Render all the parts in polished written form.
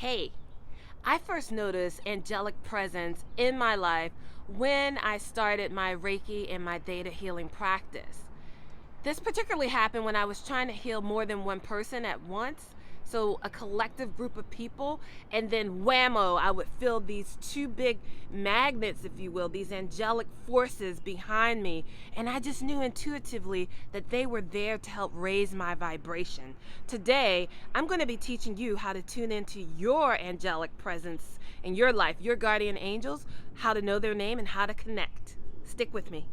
Hey, I first noticed angelic presence in my life when I started my Reiki and my Theta healing practice. This particularly happened when I was trying to heal more than one person at once. So, a collective group of people, and then whammo, I would feel these two big magnets, if you will, these angelic forces behind me. And I just knew intuitively that they were there to help raise my vibration. Today, I'm going to be teaching you how to tune into your angelic presence in your life, your guardian angels, how to know their name, and how to connect. Stick with me.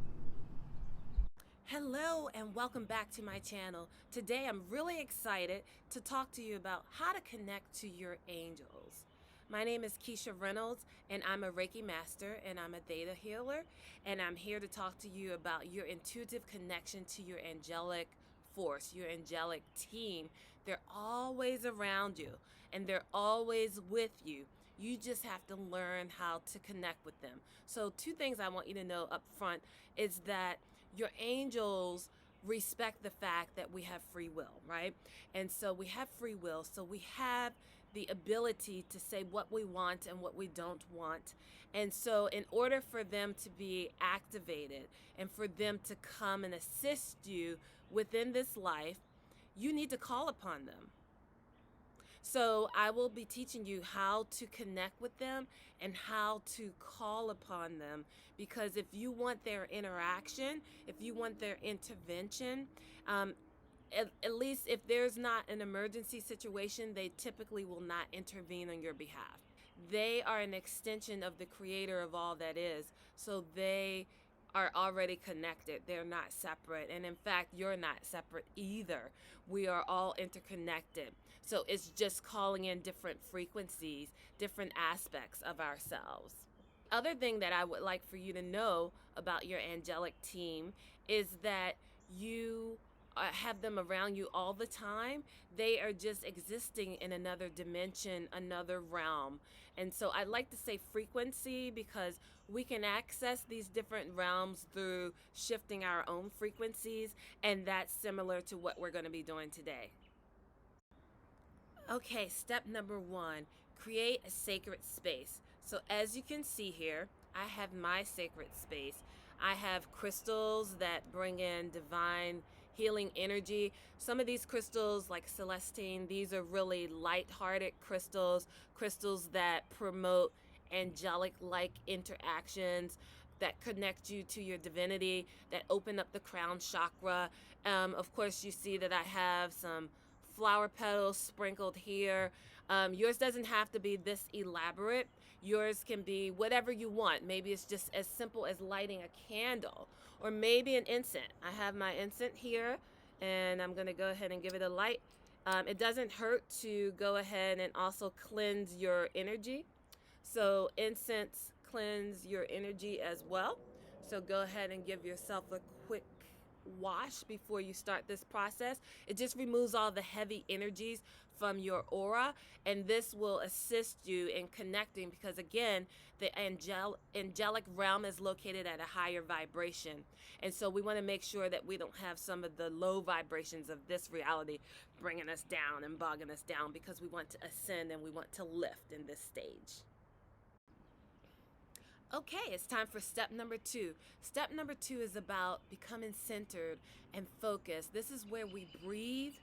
Hello and welcome back to my channel. Today I'm really excited to talk to you about how to connect to your angels. My name is Keisha Reynolds and I'm a Reiki master and I'm a Theta healer, and I'm here to talk to you about your intuitive connection to your angelic force, your angelic team. They're always around you and they're always with you. You just have to learn how to connect with them. So two things I want you to know up front is that your angels respect the fact that we have free will, right? And so we have free will, so we have the ability to say what we want and what we don't want. And so in order for them to be activated and for them to come and assist you within this life, you need to call upon them. So I will be teaching you how to connect with them and how to call upon them, because if you want their interaction, if you want their intervention, at least if there's not an emergency situation, they typically will not intervene on your behalf. They are an extension of the creator of all that is, so they are already connected. They're not separate. And in fact, you're not separate either. We are all interconnected. So it's just calling in different frequencies, different aspects of ourselves. Other thing that I would like for you to know about your angelic team is that you have them around you all the time. They are just existing in another dimension, another realm. And so I like to say frequency because we can access these different realms through shifting our own frequencies, and that's similar to what we're going to be doing today. Okay, step number one, create a sacred space. So as you can see here, I have my sacred space. I have crystals that bring in divine healing energy. Some of these crystals, like Celestine, these are really light-hearted crystals, crystals that promote angelic-like interactions, that connect you to your divinity, that open up the crown chakra. Of course, you see that I have some flower petals sprinkled here. Yours doesn't have to be this elaborate. Yours can be whatever you want. Maybe it's just as simple as lighting a candle or maybe an incense. I have my incense here and I'm going to go ahead and give it a light. It doesn't hurt to go ahead and also cleanse your energy. So incense cleanse your energy as well. So go ahead and give yourself a quick wash before you start this process. It just removes all the heavy energies from your aura, and this will assist you in connecting, because again, the angelic realm is located at a higher vibration, and so we want to make sure that we don't have some of the low vibrations of this reality bringing us down and bogging us down, because we want to ascend and we want to lift in this stage. Okay, it's time for step number two. Step number two is about becoming centered and focused. This is where we breathe,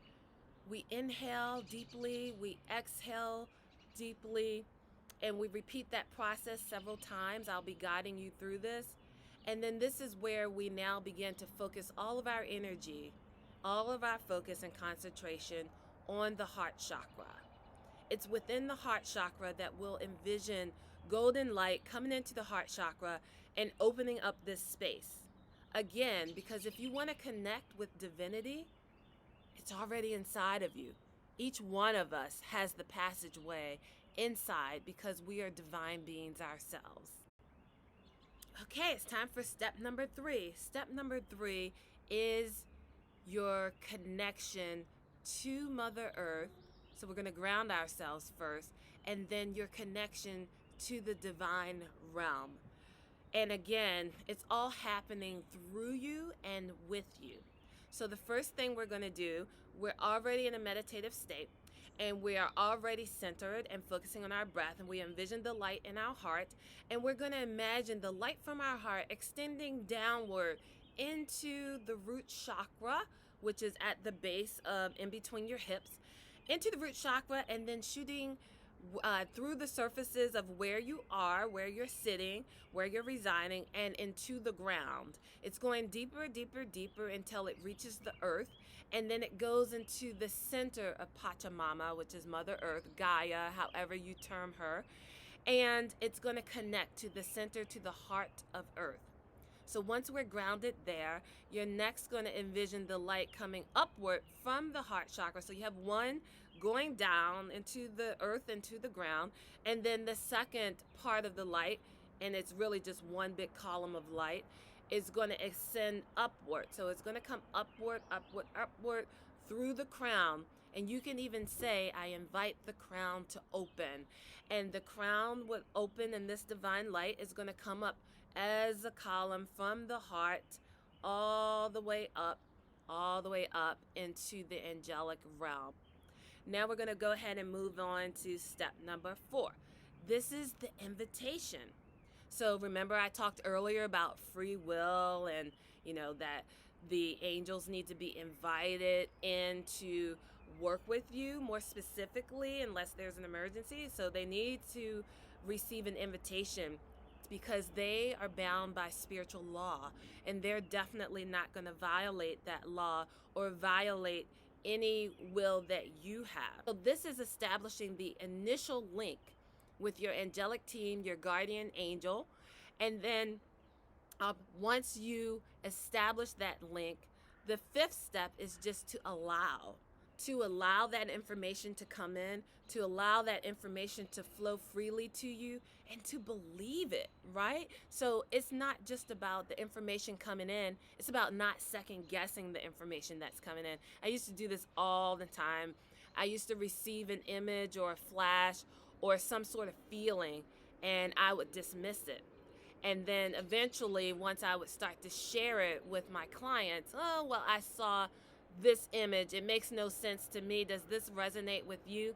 we inhale deeply, we exhale deeply, and we repeat that process several times. I'll be guiding you through this. And then this is where we now begin to focus all of our energy, all of our focus and concentration on the heart chakra. It's within the heart chakra that we'll envision golden light coming into the heart chakra and opening up this space. Again, because if you want to connect with divinity, it's already inside of you. Each one of us has the passageway inside because we are divine beings ourselves. Okay, it's time for step number three. Step number three is your connection to Mother Earth. So we're going to ground ourselves first, and then your connection to the divine realm. And again, it's all happening through you and with you. So the first thing we're going to do, we're already in a meditative state, And we are already centered and focusing on our breath, and we envision the light in our heart, and we're going to imagine the light from our heart extending downward into the root chakra, which is at the base of in between your hips, into the root chakra, and then shooting through the surfaces of where you are, where you're sitting, where you're residing, and into the ground. It's going deeper, deeper, deeper until it reaches the earth, and then it goes into the center of Pachamama, which is Mother Earth, Gaia, however you term her, and it's going to connect to the center, to the heart of Earth. So once we're grounded there, you're next going to envision the light coming upward from the heart chakra. So you have one going down into the earth, into the ground, and then the second part of the light, and it's really just one big column of light, is going to ascend upward. So it's going to come upward, upward, upward through the crown. And you can even say, I invite the crown to open. And the crown would open, and this divine light is going to come up as a column from the heart all the way up into the angelic realm. Now we're going to go ahead and move on to step number 4. This is the invitation. So remember I talked earlier about free will, and that the angels need to be invited in to work with you more specifically unless there's an emergency. So they need to receive an invitation because they are bound by spiritual law, and they're definitely not going to violate that law or violate any will that you have. So this is establishing the initial link with your angelic team, your guardian angel, and then once you establish that link, the 5th step is just to allow that information to come in, to allow that information to flow freely to you, and to believe it, right? So it's not just about the information coming in, it's about not second guessing the information that's coming in. I used to do this all the time. I used to receive an image or a flash or some sort of feeling, and I would dismiss it. And then eventually, once I would start to share it with my clients, oh, well, I saw this image. It makes no sense to me. Does this resonate with you?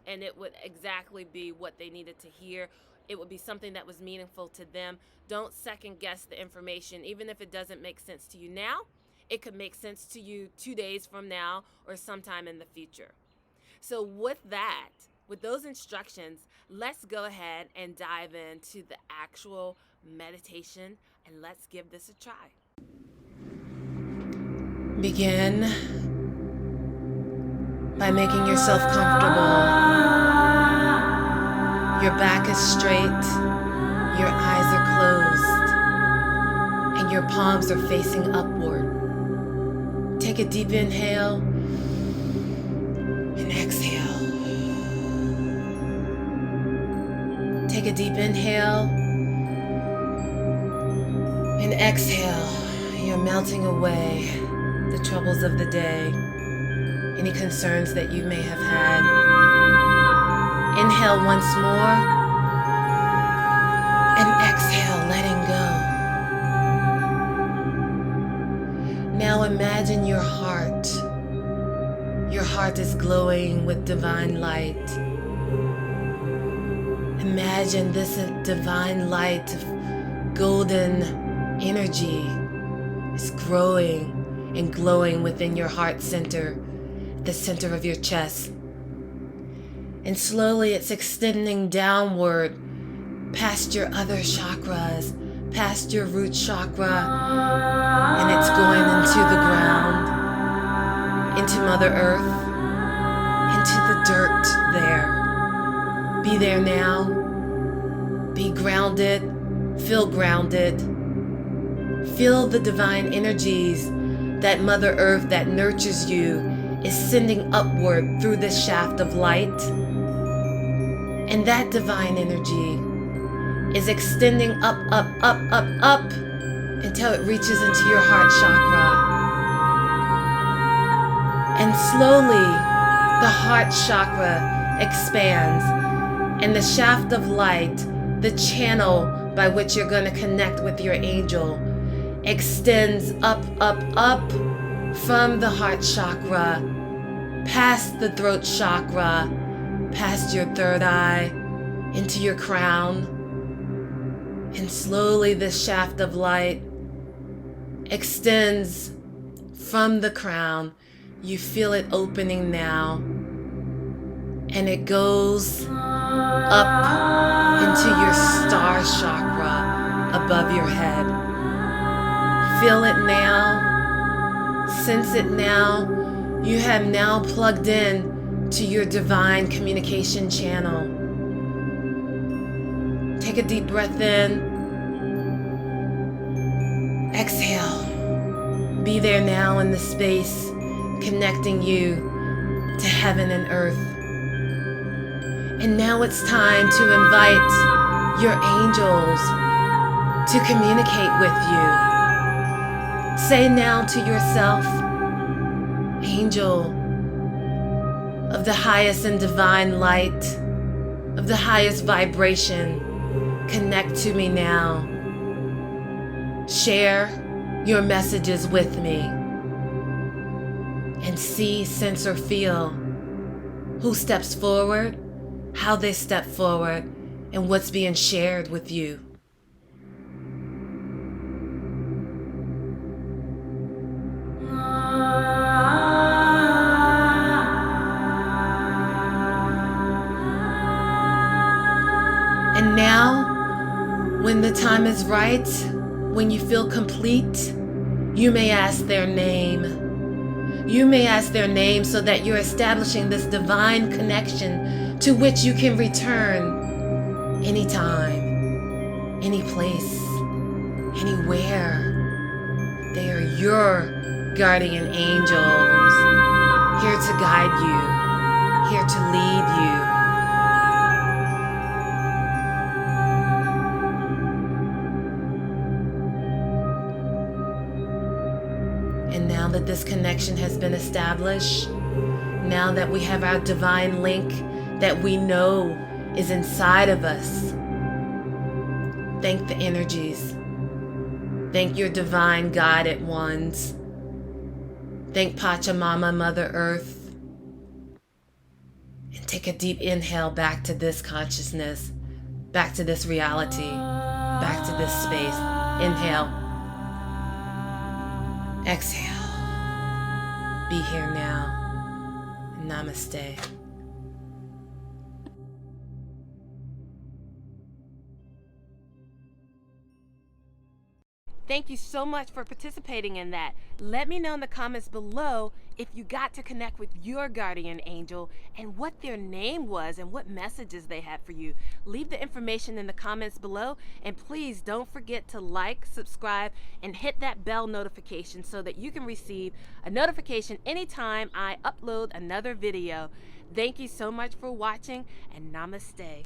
And it would exactly be what they needed to hear. It would be something that was meaningful to them. Don't second guess the information. Even if it doesn't make sense to you now, it could make sense to you 2 days from now or sometime in the future. So with those instructions, let's go ahead and dive into the actual meditation, and let's give this a try. Begin by making yourself comfortable. Your back is straight, your eyes are closed, and your palms are facing upward. Take a deep inhale and exhale. Take a deep inhale and exhale. You're melting away the troubles of the day, any concerns that you may have had. Inhale once more and exhale, letting go. Now imagine your heart. Your heart is glowing with divine light. Imagine this divine light of golden energy is growing and glowing within your heart center, the center of your chest. And slowly it's extending downward past your other chakras, past your root chakra, and it's going into the ground, into Mother Earth, into the dirt there. Be there now. Be grounded. Feel grounded. Feel the divine energies that Mother Earth that nurtures you is sending upward through this shaft of light. And that divine energy is extending up, up, up, up, up until it reaches into your heart chakra. And slowly the heart chakra expands, and the shaft of light, the channel by which you're going to connect with your angel, extends up, up, up from the heart chakra past the throat chakra, past your third eye, into your crown. And slowly this shaft of light extends from the crown. You feel it opening now. And it goes up into your star chakra above your head. Feel it now. Sense it now. You have now plugged in to your divine communication channel. Take a deep breath in. Exhale. Be there now in the space, connecting you to heaven and earth. And now it's time to invite your angels to communicate with you. Say now to yourself, angel of the highest and divine light, of the highest vibration, connect to me now. Share your messages with me and see, sense, or feel who steps forward, how they step forward, and what's being shared with you. And now, when the time is right, when you feel complete, you may ask their name. You may ask their name so that you're establishing this divine connection to which you can return anytime, any place, anywhere. They are your guardian angels, here to guide you, here to lead you. And now that this connection has been established, now that we have our divine link that we know is inside of us, thank the energies. Thank your divine guided ones. Thank Pachamama, Mother Earth. And take a deep inhale back to this consciousness, back to this reality, back to this space. Inhale. Exhale. Be here now. Namaste. Thank you so much for participating in that. Let me know in the comments below if you got to connect with your guardian angel and what their name was and what messages they had for you. Leave the information in the comments below, and please don't forget to like, subscribe, and hit that bell notification so that you can receive a notification anytime I upload another video. Thank you so much for watching, and namaste.